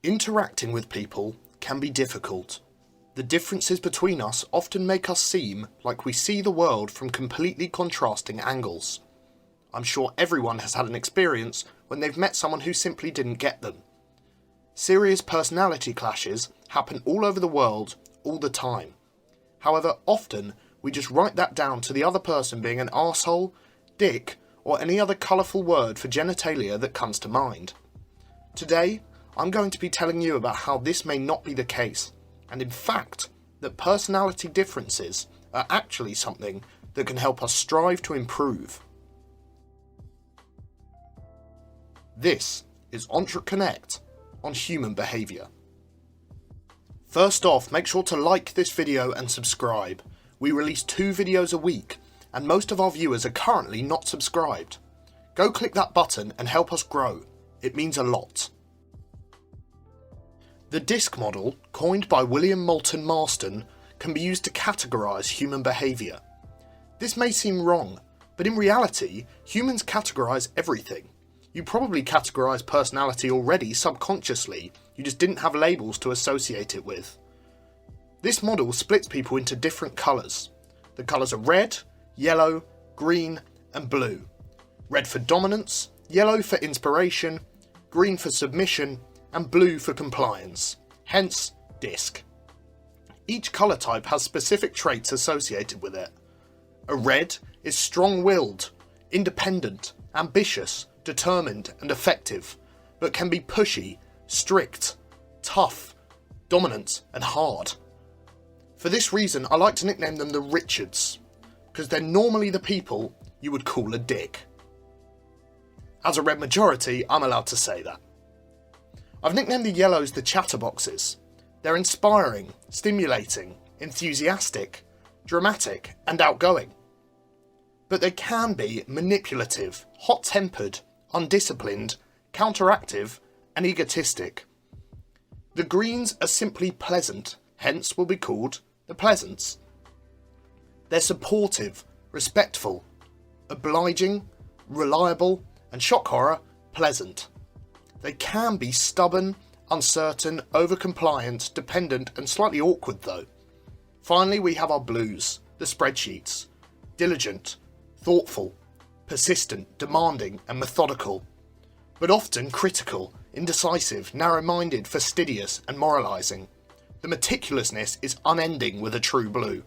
Interacting with people can be difficult. The differences between us often make us seem like we see the world from completely contrasting angles. I'm sure everyone has had an experience when they've met someone who simply didn't get them. Serious personality clashes happen all over the world, all the time. However, often we just write that down to the other person being an arsehole, dick, or any other colourful word for genitalia that comes to mind. Today, I'm going to be telling you about how this may not be the case, and in fact, that personality differences are actually something that can help us strive to improve. This is EntreConnect on human behaviour. First off, make sure to like this video and subscribe. We release 2 videos a week, and most of our viewers are currently not subscribed. Go click that button and help us grow. It means a lot. The DISC model, coined by William Moulton Marston, can be used to categorise human behaviour. This may seem wrong, but in reality, humans categorise everything. You probably categorise personality already subconsciously, you just didn't have labels to associate it with. This model splits people into different colours. The colours are red, yellow, green and blue. Red for dominance, yellow for inspiration, green for submission and blue for compliance, hence DISC. Each colour type has specific traits associated with it. A red is strong-willed, independent, ambitious, determined and effective, but can be pushy, strict, tough, dominant and hard. For this reason, I like to nickname them the Richards, because they're normally the people you would call a dick. As a red majority, I'm allowed to say that. I've nicknamed the yellows the chatterboxes. They're inspiring, stimulating, enthusiastic, dramatic and outgoing. But they can be manipulative, hot-tempered, undisciplined, counteractive and egotistic. The greens are simply pleasant, hence will be called the pleasants. They're supportive, respectful, obliging, reliable and shock horror, pleasant. They can be stubborn, uncertain, over-compliant, dependent and slightly awkward though. Finally, we have our blues, the spreadsheets. Diligent, thoughtful, persistent, demanding and methodical, but often critical, indecisive, narrow-minded, fastidious and moralising. The meticulousness is unending with a true blue.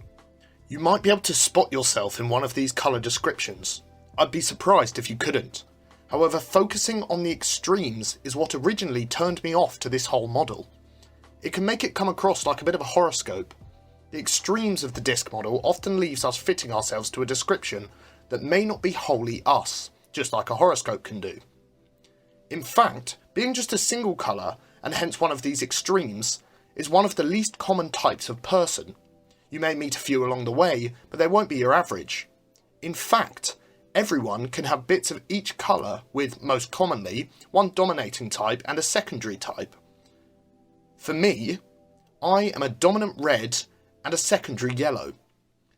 You might be able to spot yourself in one of these colour descriptions. I'd be surprised if you couldn't. However, focusing on the extremes is what originally turned me off to this whole model. It can make it come across like a bit of a horoscope. The extremes of the DISC model often leaves us fitting ourselves to a description that may not be wholly us, just like a horoscope can do. In fact, being just a single colour, and hence one of these extremes, is one of the least common types of person. You may meet a few along the way, but they won't be your average. In fact, everyone can have bits of each colour with, most commonly, one dominating type and a secondary type. For me, I am a dominant red and a secondary yellow.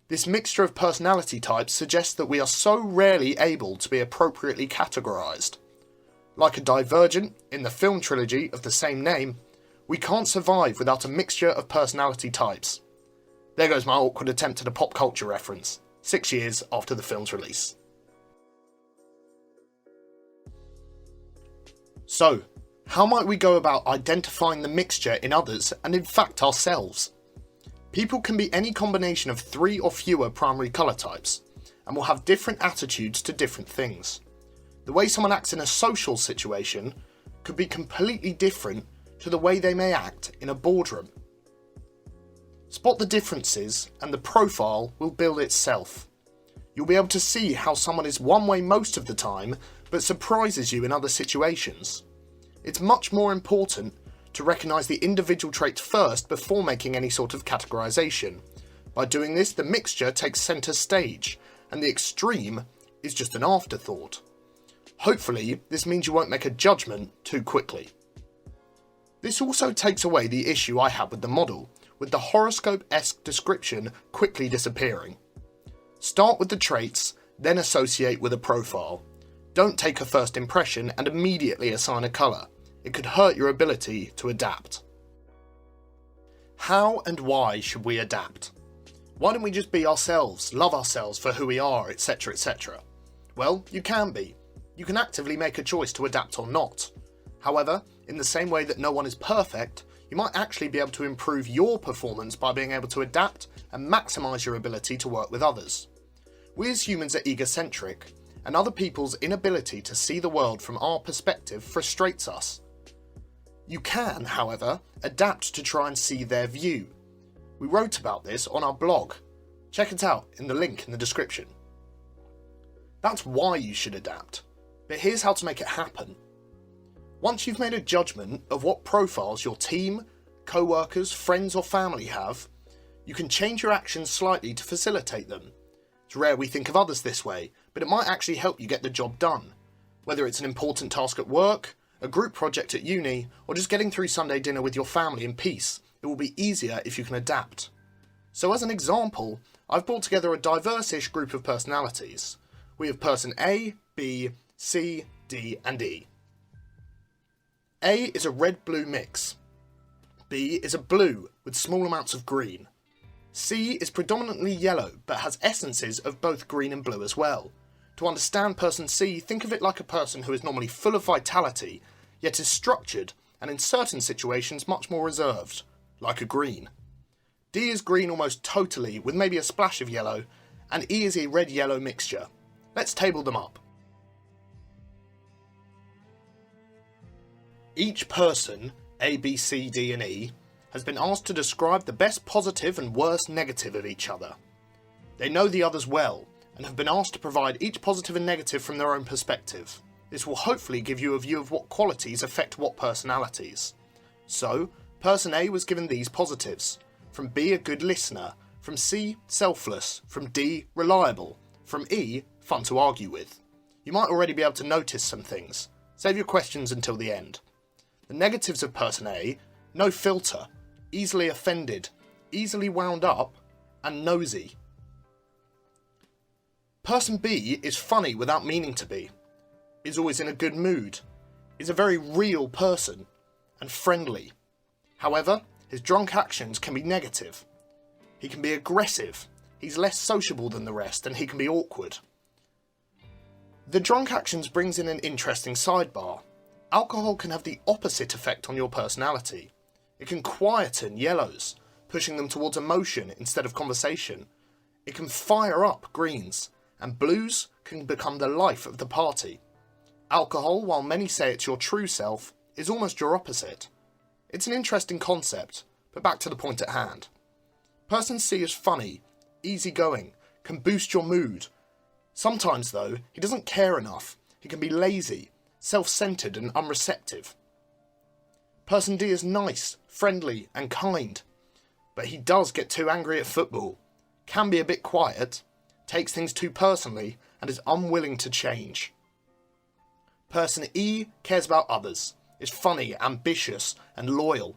This mixture of personality types suggests that we are so rarely able to be appropriately categorised. Like a Divergent in the film trilogy of the same name, we can't survive without a mixture of personality types. There goes my awkward attempt at a pop culture reference, 6 years after the film's release. So, how might we go about identifying the mixture in others and in fact ourselves? People can be any combination of 3 or fewer primary colour types, and will have different attitudes to different things. The way someone acts in a social situation could be completely different to the way they may act in a boardroom. Spot the differences and the profile will build itself. You'll be able to see how someone is one way most of the time, but surprises you in other situations. It's much more important to recognise the individual traits first before making any sort of categorisation. By doing this, the mixture takes centre stage, and the extreme is just an afterthought. Hopefully, this means you won't make a judgment too quickly. This also takes away the issue I had with the model, with the horoscope-esque description quickly disappearing. Start with the traits, then associate with a profile. Don't take a first impression and immediately assign a colour. It could hurt your ability to adapt. How and why should we adapt? Why don't we just be ourselves, love ourselves for who we are, etc, etc? Well, you can be. You can actively make a choice to adapt or not. However, in the same way that no one is perfect, you might actually be able to improve your performance by being able to adapt and maximise your ability to work with others. We as humans are egocentric, and other people's inability to see the world from our perspective frustrates us. You can, however, adapt to try and see their view. We wrote about this on our blog. Check it out in the link in the description. That's why you should adapt, but here's how to make it happen. Once you've made a judgment of what profiles your team, co-workers, friends or family have, you can change your actions slightly to facilitate them. It's rare we think of others this way, but it might actually help you get the job done. Whether it's an important task at work, a group project at uni, or just getting through Sunday dinner with your family in peace, it will be easier if you can adapt. So as an example, I've brought together a diverse-ish group of personalities. We have person A, B, C, D and E. A is a red-blue mix. B is a blue with small amounts of green. C is predominantly yellow but has essences of both green and blue as well. To understand person C, think of it like a person who is normally full of vitality, yet is structured and in certain situations much more reserved, like a green. D is green almost totally with maybe a splash of yellow, and E is a red-yellow mixture. Let's table them up. Each person, A, B, C, D and E, has been asked to describe the best positive and worst negative of each other. They know the others well, and have been asked to provide each positive and negative from their own perspective. This will hopefully give you a view of what qualities affect what personalities. So, person A was given these positives. From B, a good listener. From C, selfless. From D, reliable. From E, fun to argue with. You might already be able to notice some things. Save your questions until the end. The negatives of person A: no filter, easily offended, easily wound up, and nosy. Person B is funny without meaning to be, is always in a good mood, is a very real person, and friendly. However, his drunk actions can be negative. He can be aggressive, he's less sociable than the rest, and he can be awkward. The drunk actions brings in an interesting sidebar. Alcohol can have the opposite effect on your personality. It can quieten yellows, pushing them towards emotion instead of conversation. It can fire up greens, and blues can become the life of the party. Alcohol, while many say it's your true self, is almost your opposite. It's an interesting concept, but back to the point at hand. Person C is funny, easygoing, can boost your mood. Sometimes though, he doesn't care enough. He can be lazy, self-centered and unreceptive. Person D is nice, friendly and kind, but he does get too angry at football, can be a bit quiet, takes things too personally and is unwilling to change. Person E cares about others, is funny, ambitious and loyal,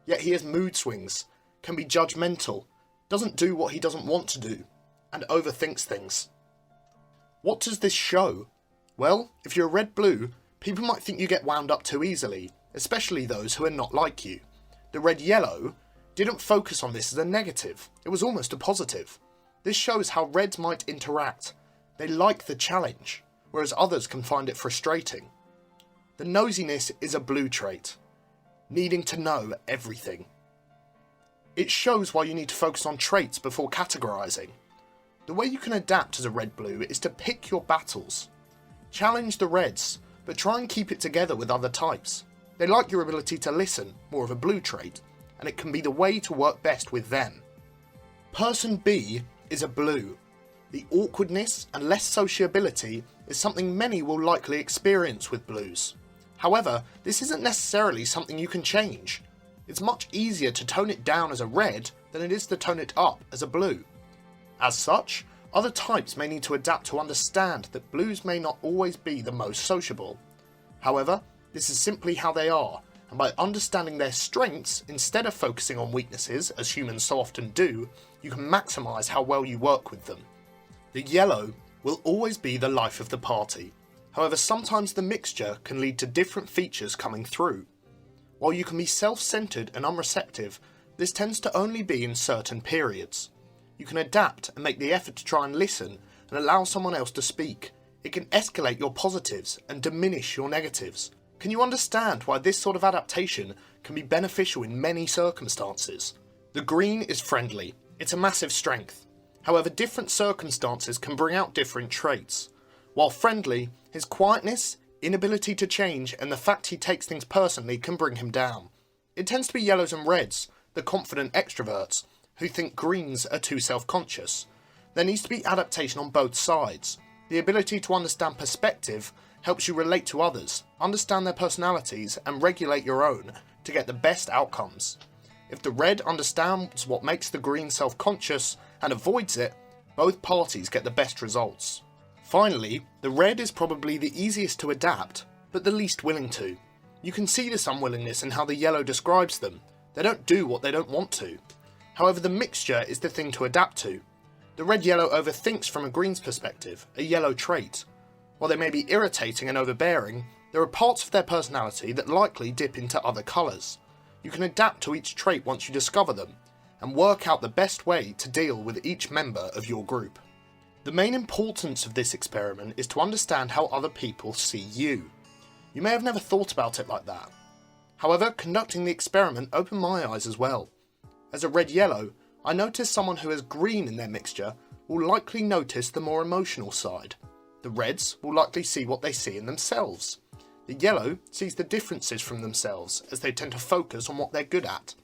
yet he has mood swings, can be judgmental, doesn't do what he doesn't want to do, and overthinks things. What does this show? Well, if you're red-blue, people might think you get wound up too easily, especially those who are not like you. The red-yellow didn't focus on this as a negative, it was almost a positive. This shows how reds might interact. They like the challenge, whereas others can find it frustrating. The nosiness is a blue trait, needing to know everything. It shows why you need to focus on traits before categorising. The way you can adapt as a red-blue is to pick your battles. Challenge the reds, but try and keep it together with other types. They like your ability to listen, more of a blue trait, and it can be the way to work best with them. Person B is a blue. The awkwardness and less sociability is something many will likely experience with blues. However, this isn't necessarily something you can change. It's much easier to tone it down as a red than it is to tone it up as a blue. As such, other types may need to adapt to understand that blues may not always be the most sociable. However, this is simply how they are, and by understanding their strengths instead of focusing on weaknesses, as humans so often do, you can maximise how well you work with them. The yellow will always be the life of the party, However, sometimes the mixture can lead to different features coming through. While you can be self-centered and unreceptive, this tends to only be in certain periods. You can adapt and make the effort to try and listen and allow someone else to speak. It can escalate your positives and diminish your negatives. Can you understand why this sort of adaptation can be beneficial in many circumstances? The green is friendly. It's a massive strength. However, different circumstances can bring out different traits. While friendly, his quietness, inability to change, and the fact he takes things personally can bring him down. It tends to be yellows and reds, the confident extroverts, who think greens are too self-conscious. There needs to be adaptation on both sides. The ability to understand perspective helps you relate to others, understand their personalities, and regulate your own to get the best outcomes. If the red understands what makes the green self-conscious and avoids it, both parties get the best results. Finally, the red is probably the easiest to adapt, but the least willing to. You can see this unwillingness in how the yellow describes them. They don't do what they don't want to. However, the mixture is the thing to adapt to. The red-yellow overthinks from a green's perspective, a yellow trait. While they may be irritating and overbearing, there are parts of their personality that likely dip into other colours. You can adapt to each trait once you discover them, and work out the best way to deal with each member of your group. The main importance of this experiment is to understand how other people see you. You may have never thought about it like that. However, conducting the experiment opened my eyes as well. As a red-yellow, I noticed someone who has green in their mixture will likely notice the more emotional side. The reds will likely see what they see in themselves. The yellow sees the differences from themselves as they tend to focus on what they're good at.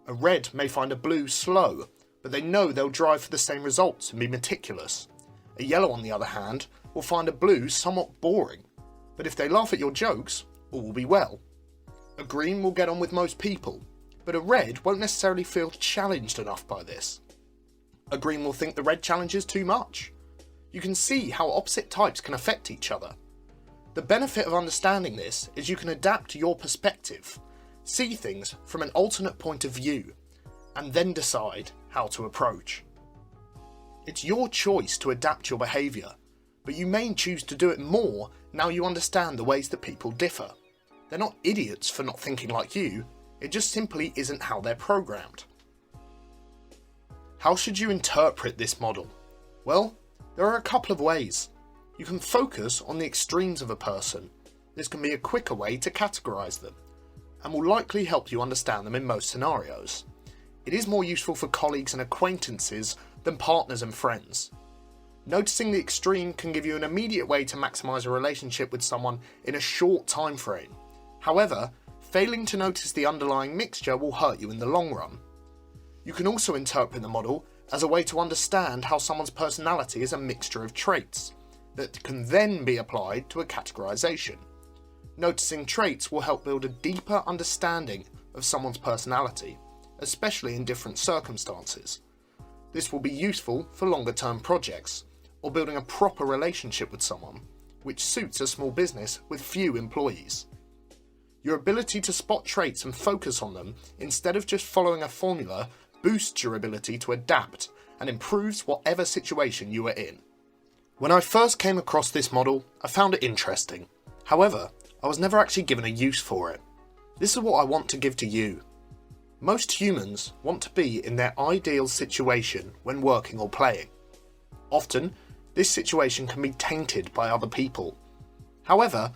A red may find a blue slow, but they know they'll drive for the same results and be meticulous. A yellow, on the other hand, will find a blue somewhat boring, but if they laugh at your jokes, all will be well. A green will get on with most people, but a red won't necessarily feel challenged enough by this. A green will think the red challenges too much. You can see how opposite types can affect each other. The benefit of understanding this is you can adapt your perspective, see things from an alternate point of view, and then decide how to approach. It's your choice to adapt your behaviour, but you may choose to do it more now you understand the ways that people differ. They're not idiots for not thinking like you, it just simply isn't how they're programmed. How should you interpret this model? Well, there are a couple of ways. You can focus on the extremes of a person. This can be a quicker way to categorise them, and will likely help you understand them in most scenarios. It is more useful for colleagues and acquaintances than partners and friends. Noticing the extreme can give you an immediate way to maximise a relationship with someone in a short time frame. However, failing to notice the underlying mixture will hurt you in the long run. You can also interpret the model as a way to understand how someone's personality is a mixture of traits that can then be applied to a categorisation. Noticing traits will help build a deeper understanding of someone's personality, especially in different circumstances. This will be useful for longer term projects, or building a proper relationship with someone, which suits a small business with few employees. Your ability to spot traits and focus on them instead of just following a formula boosts your ability to adapt and improves whatever situation you are in. When I first came across this model, I found it interesting. However, I was never actually given a use for it. This is what I want to give to you. Most humans want to be in their ideal situation when working or playing. Often, this situation can be tainted by other people. However,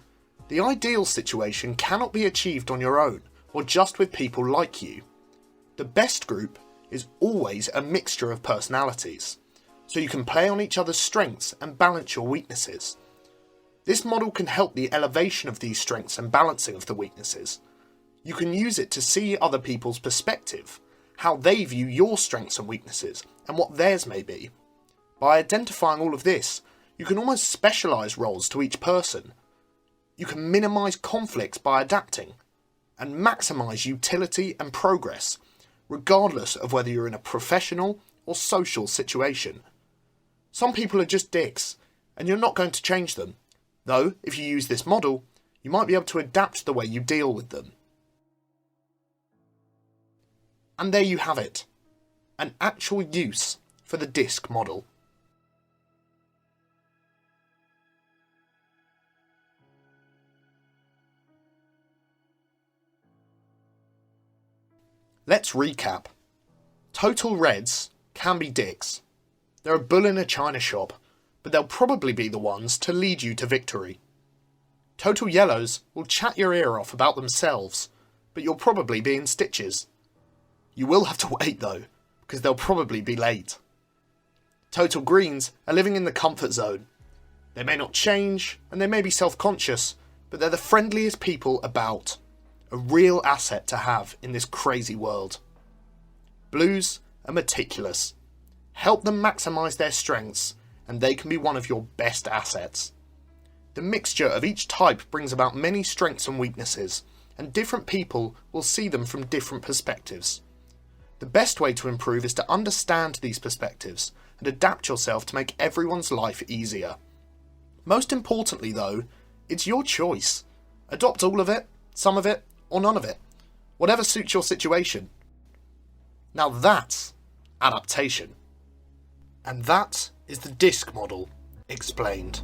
the ideal situation cannot be achieved on your own or just with people like you. The best group is always a mixture of personalities, so you can play on each other's strengths and balance your weaknesses. This model can help the elevation of these strengths and balancing of the weaknesses. You can use it to see other people's perspective, how they view your strengths and weaknesses, and what theirs may be. By identifying all of this, you can almost specialise roles to each person. You can minimise conflicts by adapting, and maximise utility and progress, regardless of whether you're in a professional or social situation. Some people are just dicks, and you're not going to change them, though if you use this model, you might be able to adapt the way you deal with them. And there you have it, an actual use for the DISC model. Let's recap. Total reds can be dicks. They're a bull in a china shop, but they'll probably be the ones to lead you to victory. Total yellows will chat your ear off about themselves, but you'll probably be in stitches. You will have to wait though, because they'll probably be late. Total greens are living in the comfort zone. They may not change, and they may be self-conscious, but they're the friendliest people about. A real asset to have in this crazy world. Blues are meticulous. Help them maximise their strengths, and they can be one of your best assets. The mixture of each type brings about many strengths and weaknesses, and different people will see them from different perspectives. The best way to improve is to understand these perspectives and adapt yourself to make everyone's life easier. Most importantly though, it's your choice. Adopt all of it, some of it, or none of it. Whatever suits your situation. Now that's adaptation. And that is the DISC model explained.